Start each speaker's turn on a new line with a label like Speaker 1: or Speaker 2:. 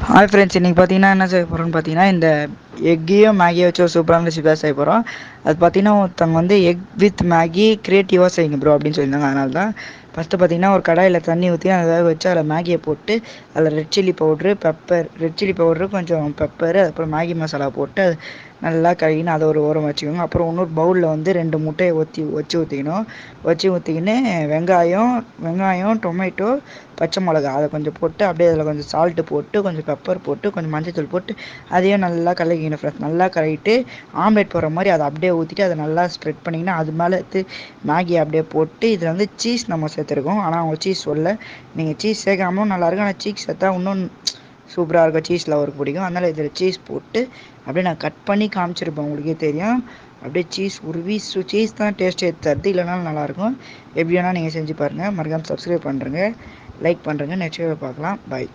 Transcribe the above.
Speaker 1: Hi friends, இன்றைக்கி பார்த்தீங்கன்னா என்ன செய்ய போகிறோம்னு பார்த்தீங்கன்னா இந்த எக்கையும் மேகியை வச்சு ஒரு சூப்பரான ரெசிபி தான் செய்ய போகிறோம். அது பார்த்தீங்கன்னா ஒருத்தவங்க வந்து எக் வித் மேகி க்ரியேட்டிவாக செய்யுங்க ப்ரோ அப்படின்னு சொல்லியிருந்தாங்க. அதனால தான் ஃபஸ்ட்டு பார்த்தீங்கன்னா ஒரு கடாயில் தண்ணி ஊற்றி அதை வேக வச்சு அதில் மேகியை போட்டு அதில் red chilli powder, red chilli powder, கொஞ்சம் பெப்பரு, அப்புறம் மேகி மசாலா போட்டு அது நல்லா கழுவின்னு அதை ஒரு ஓரம் வச்சுக்கோங்க. அப்புறம் இன்னொரு பவுலில் வந்து 2 முட்டையை ஊற்றிக்கின்னு வெங்காயம், டொமேட்டோ, பச்சை மிளகா அதை கொஞ்சம் போட்டு அப்படியே அதில் கொஞ்சம் சால்ட்டு போட்டு கொஞ்சம் பெப்பர் போட்டு கொஞ்சம் மஞ்சள் போட்டு அதையும் நல்லா கலக்கிக்கணும் ஃப்ரெண்ட்ஸ். நல்லா கலக்கிட்டு ஆம்லேட் போடுற மாதிரி அதை அப்படியே ஊற்றிட்டு அதை நல்லா ஸ்ப்ரெட் பண்ணிங்கன்னா அது மேலே மேகி அப்படியே போட்டு இதில் வந்து சீஸ் நம்ம சேர்த்துருக்கோம். ஆனால் அவங்க சீஸ் சொல்ல நீங்கள் சீஸ் சேர்க்காமலும் நல்லாயிருக்கும், ஆனால் சீஸ் சேர்த்தா இன்னும் சூப்பராக இருக்கும். சீஸில் அவருக்கு பிடிக்கும். அதனால் இதில் சீஸ் போட்டு அப்படியே நான் கட் பண்ணி காமிச்சிருப்பேன், உங்களுக்கே தெரியும். அப்படியே சீஸ் உருவி சீஸ் தான் டேஸ்ட்டே தருது, இல்லைனாலும் நல்லாயிருக்கும். எப்படி வேணால் நீங்கள் செஞ்சு பாருங்கள். மறக்காமல் சப்ஸ்கிரைப் பண்ணுறேங்க, லைக் பண்ணுறேங்க. நெக்ஸ்ட் வீடியோ பார்க்கலாம். பாய்.